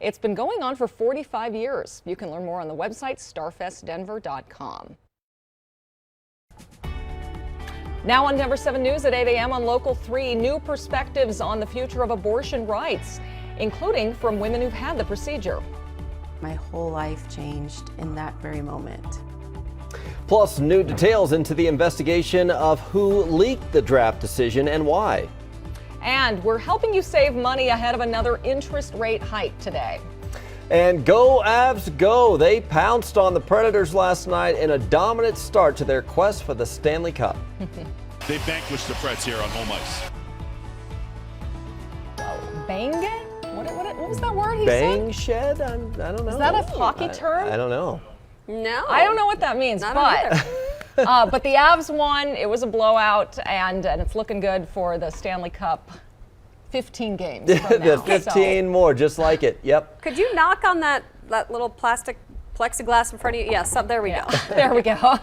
It's been going on for 45 years. You can learn more on the website starfestdenver.com. Now on Denver 7 News at 8 a.m. on Local 3, new perspectives on the future of abortion rights, including from women who've had the procedure. My whole life changed in that very moment. Plus, new details into the investigation of who leaked the draft decision and why. And we're helping you save money ahead of another interest rate hike today. And go Avs go! They pounced on the Predators last night in a dominant start to their quest for the Stanley Cup. They vanquished the Preds here on home ice. Bang? What was that word he Bang said? shed? I don't know. Is that a hockey term? I don't know. No. I don't know what that means, but but the Avs won. It was a blowout, and it's looking good for the Stanley Cup. 15 games from now. The 15 more, just like it. Yep. Could you knock on that little plastic plexiglass in front of you? Yes, there we go. There we go.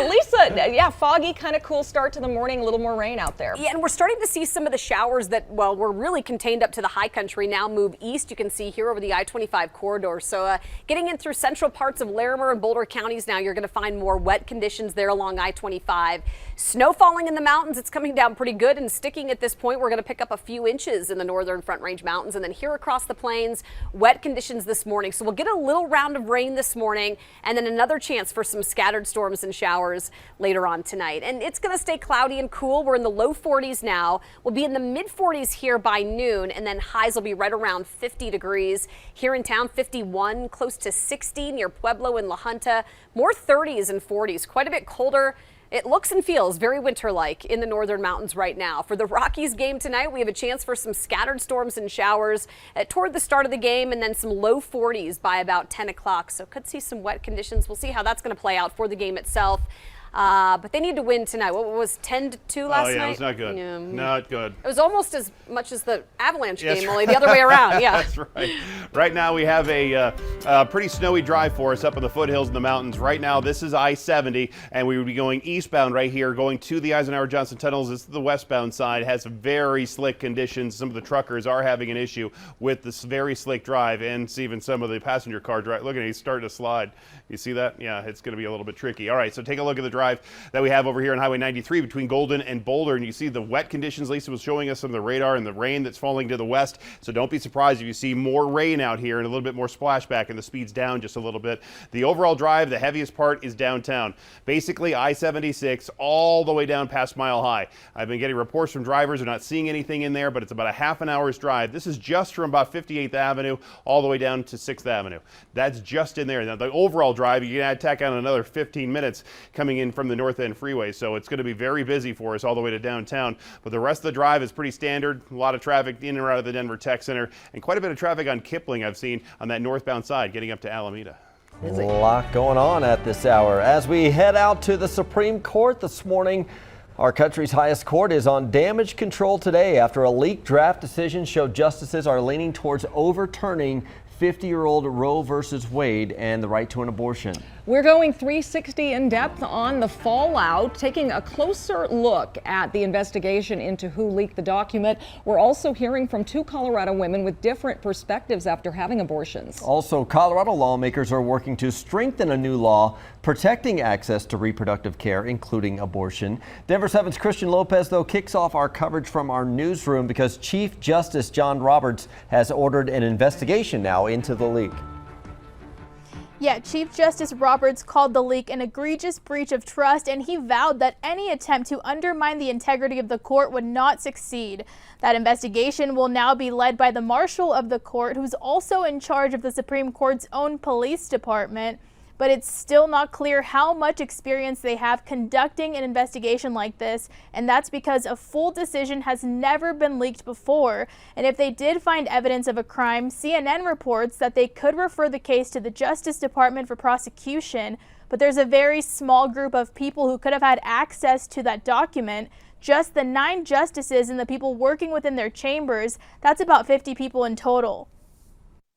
Lisa, yeah, foggy, kind of cool start to the morning, a little more rain out there. Yeah, and we're starting to see some of the showers that, well, were really contained up to the high country now move east. You can see here over the I-25 corridor. So getting in through central parts of Larimer and Boulder counties now, you're going to find more wet conditions there along I-25. Snow falling in the mountains. It's coming down pretty good and sticking at this point. We're going to pick up a few inches in the northern Front Range Mountains, and then here across the plains, wet conditions this morning. So we'll get a little round of rain this morning, and then another chance for some scattered storms and showers later on tonight. And it's going to stay cloudy and cool. We're in the low 40s now. We'll be in the mid 40s here by noon, and then highs will be right around 50 degrees. Here in town, 51, close to 60 near Pueblo and La Junta. More 30s and 40s, quite a bit colder. It looks and feels very winter-like in the northern mountains right now. For the Rockies game tonight, we have a chance for some scattered storms and showers toward the start of the game, and then some low 40s by about 10 o'clock. So could see some wet conditions. We'll see how that's going to play out for the game itself. But they need to win tonight. What was 10-2 last night? Oh, yeah, it was not good. Yeah. Not good. It was almost as much as the Avalanche game, only the other way around. Yeah. That's right. Right now we have a pretty snowy drive for us up in the foothills in the mountains. Right now this is I-70, and we would be going eastbound right here, going to the Eisenhower-Johnson tunnels. This is the westbound side. It has very slick conditions. Some of the truckers are having an issue with this very slick drive, and even some of the passenger car drive. Look at it, he's starting to slide. You see that? Yeah, it's going to be a little bit tricky. All right, so take a look at the drive that we have over here on Highway 93 between Golden and Boulder, and you see the wet conditions. Lisa was showing us some of the radar and the rain that's falling to the west, so don't be surprised if you see more rain out here and a little bit more splashback and the speed's down just a little bit. The overall drive, the heaviest part is downtown. Basically I-76 all the way down past Mile High. I've been getting reports from drivers. They're not seeing anything in there, but it's about a half an hour's drive. This is just from about 58th Avenue all the way down to 6th Avenue. That's just in there. Now the overall drive, you can tack on another 15 minutes coming in from the North End Freeway, so it's going to be very busy for us all the way to downtown. But the rest of the drive is pretty standard. A lot of traffic in and out of the Denver Tech Center, and quite a bit of traffic on Kipling I've seen on that northbound side getting up to Alameda. A lot going on at this hour. As we head out to the Supreme Court this morning, our country's highest court is on damage control today after a leaked draft decision showed justices are leaning towards overturning 50-year-old Roe versus Wade and the right to an abortion. We're going 360 in depth on the fallout, taking a closer look at the investigation into who leaked the document. We're also hearing from 2 Colorado women with different perspectives after having abortions. Also, Colorado lawmakers are working to strengthen a new law protecting access to reproductive care, including abortion. Denver 7's Christian Lopez, though, kicks off our coverage from our newsroom because Chief Justice John Roberts has ordered an investigation now into the leak. Yeah, Chief Justice Roberts called the leak an egregious breach of trust, and he vowed that any attempt to undermine the integrity of the court would not succeed. That investigation will now be led by the marshal of the court, who's also in charge of the Supreme Court's own police department. But it's still not clear how much experience they have conducting an investigation like this, and that's because a full decision has never been leaked before. And if they did find evidence of a crime, CNN reports that they could refer the case to the Justice Department for prosecution, but there's a very small group of people who could have had access to that document. Just the 9 justices and the people working within their chambers, that's about 50 people in total.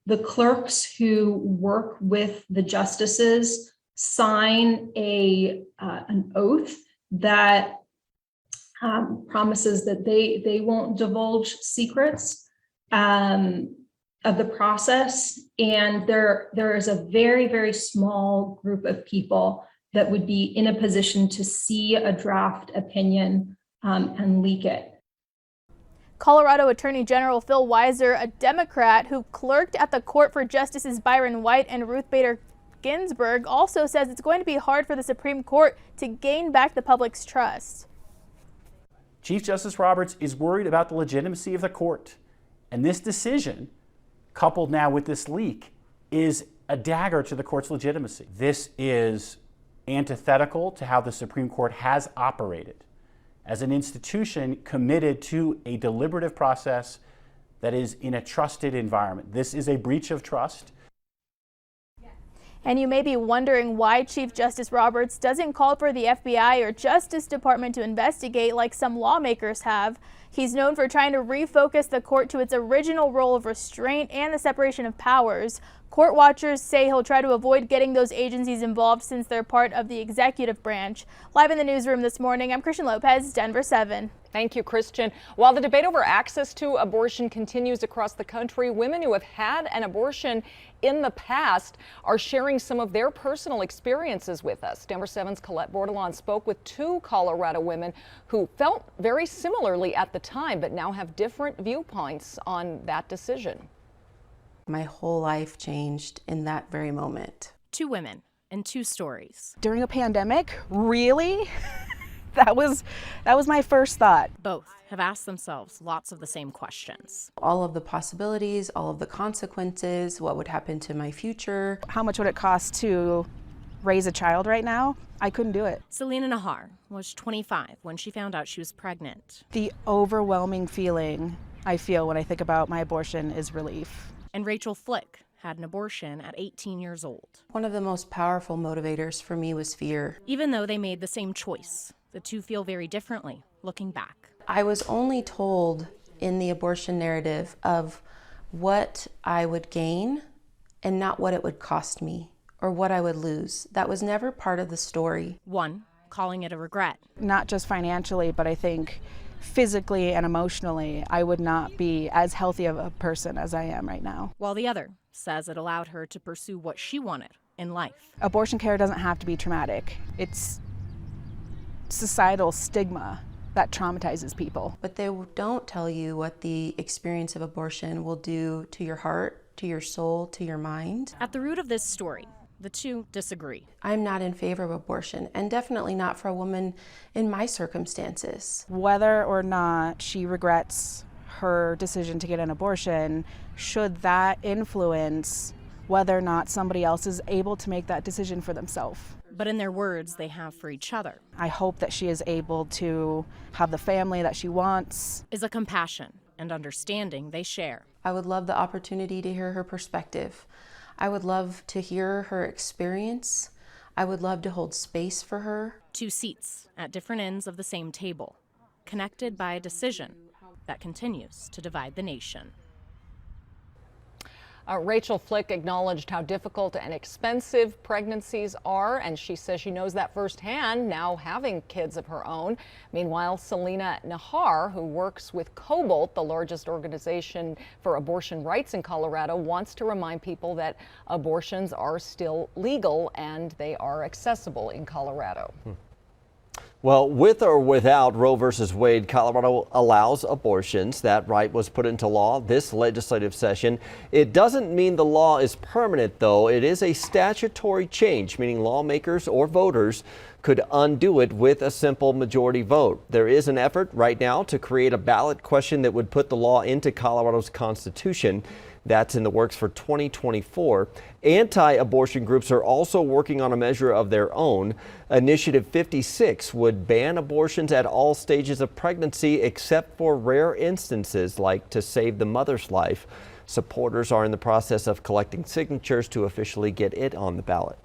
The clerks who work with the justices sign an oath that promises that they won't divulge secrets of the process And there is a very, very small group of people that would be in a position to see a draft opinion and leak it. Colorado Attorney General Phil Weiser, a Democrat who clerked at the court for Justices Byron White and Ruth Bader Ginsburg, also says it's going to be hard for the Supreme Court to gain back the public's trust. Chief Justice Roberts is worried about the legitimacy of the court. And this decision, coupled now with this leak, is a dagger to the court's legitimacy. This is antithetical to how the Supreme Court has operated as an institution committed to a deliberative process that is in a trusted environment. This is a breach of trust. And you may be wondering why Chief Justice Roberts doesn't call for the FBI or Justice Department to investigate like some lawmakers have. He's known for trying to refocus the court to its original role of restraint and the separation of powers. Court watchers say he'll try to avoid getting those agencies involved since they're part of the executive branch. Live in the newsroom this morning, I'm Christian Lopez, Denver 7. Thank you, Christian. While the debate over access to abortion continues across the country, women who have had an abortion in the past are sharing some of their personal experiences with us. Denver 7's Colette Bordelon spoke with two Colorado women who felt very similarly at the time, but now have different viewpoints on that decision. My whole life changed in that very moment. Two women and two stories. During a pandemic, really? That was my first thought. Both have asked themselves lots of the same questions. All of the possibilities, all of the consequences, what would happen to my future. How much would it cost to raise a child right now? I couldn't do it. Selena Nahar was 25 when she found out she was pregnant. The overwhelming feeling I feel when I think about my abortion is relief. And Rachel Flick had an abortion at 18 years old. One of the most powerful motivators for me was fear. Even though they made the same choice, the two feel very differently looking back. I was only told in the abortion narrative of what I would gain and not what it would cost me or what I would lose. That was never part of the story. One, calling it a regret. Not just financially, but I think physically and emotionally, I would not be as healthy of a person as I am right now. While the other says it allowed her to pursue what she wanted in life. Abortion care doesn't have to be traumatic. It's societal stigma that traumatizes people. But they don't tell you what the experience of abortion will do to your heart, to your soul, to your mind. At the root of this story, the two disagree. I'm not in favor of abortion, and definitely not for a woman in my circumstances. Whether or not she regrets her decision to get an abortion, should that influence whether or not somebody else is able to make that decision for themselves? But in their words, they have for each other. I hope that she is able to have the family that she wants. Is a compassion and understanding they share. I would love the opportunity to hear her perspective. I would love to hear her experience. I would love to hold space for her. Two seats at different ends of the same table, connected by a decision that continues to divide the nation. Rachel Flick acknowledged how difficult and expensive pregnancies are, and she says she knows that firsthand now having kids of her own. Meanwhile, Selena Nahar, who works with Cobalt, the largest organization for abortion rights in Colorado, wants to remind people that abortions are still legal and they are accessible in Colorado. Well, with or without Roe versus Wade, Colorado allows abortions. That right was put into law this legislative session. It doesn't mean the law is permanent, though. It is a statutory change, meaning lawmakers or voters could undo it with a simple majority vote. There is an effort right now to create a ballot question that would put the law into Colorado's Constitution. That's in the works for 2024. Anti-abortion groups are also working on a measure of their own. Initiative 56 would ban abortions at all stages of pregnancy except for rare instances like to save the mother's life. Supporters are in the process of collecting signatures to officially get it on the ballot.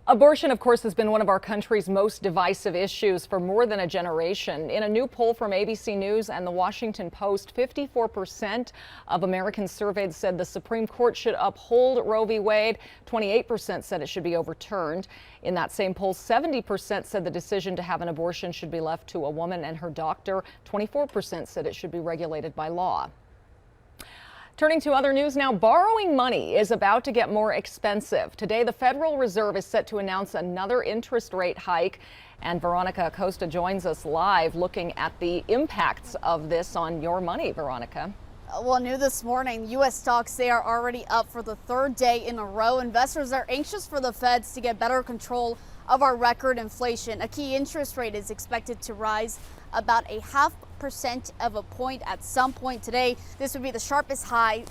Abortion, of course, has been one of our country's most divisive issues for more than a generation. In a new poll from ABC News and the Washington Post, 54% of Americans surveyed said the Supreme Court should uphold Roe v. Wade. 28% said it should be overturned. In that same poll, 70% said the decision to have an abortion should be left to a woman and her doctor. 24% said it should be regulated by law. Turning to other news now, borrowing money is about to get more expensive. Today, the Federal Reserve is set to announce another interest rate hike. And Veronica ACOSTA joins us live looking at the impacts of this on your money. Veronica. Well, new this morning, U.S. stocks, they are already up for the third day in a row. Investors are anxious for the Feds to get better control of our record inflation. A key interest rate is expected to rise about 0.5% of a point at some point today. This would be the sharpest hike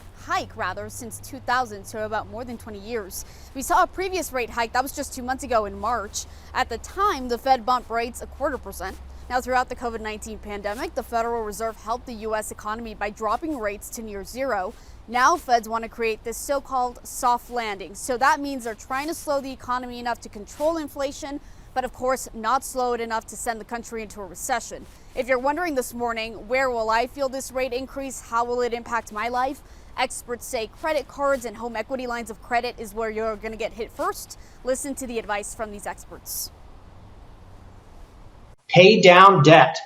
since 2000, so about more than 20 years. We saw a previous rate hike that was just 2 months ago in March. At the time, the Fed bumped rates 0.25%. Now, throughout the COVID-19 pandemic, the Federal Reserve helped the U.S. economy by dropping rates to near zero. Now, Feds want to create this so-called soft landing. So that means they're trying to slow the economy enough to control inflation, but of course, not slow it enough to send the country into a recession. If you're wondering this morning, where will I feel this rate increase? How will it impact my life? Experts say credit cards and home equity lines of credit is where you're going to get hit first. Listen to the advice from these experts. Pay down debt.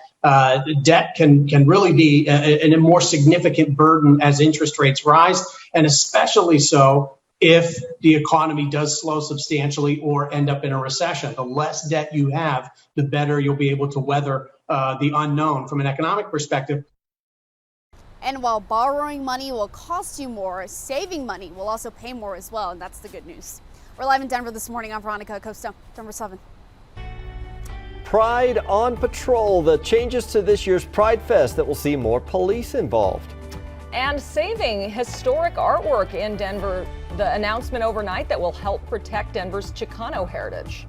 Debt can really be a more significant burden as interest rates rise, and especially so if the economy does slow substantially or end up in a recession. The less debt you have, the better you'll be able to weather the unknown from an economic perspective. And while borrowing money will cost you more, saving money will also pay more as well, and that's the good news. We're live in Denver this morning. I'm Veronica ACOSTA, Denver 7. Pride on Patrol, the changes to this year's Pride Fest that will see more police involved. And saving historic artwork in Denver, the announcement overnight that will help protect Denver's Chicano heritage.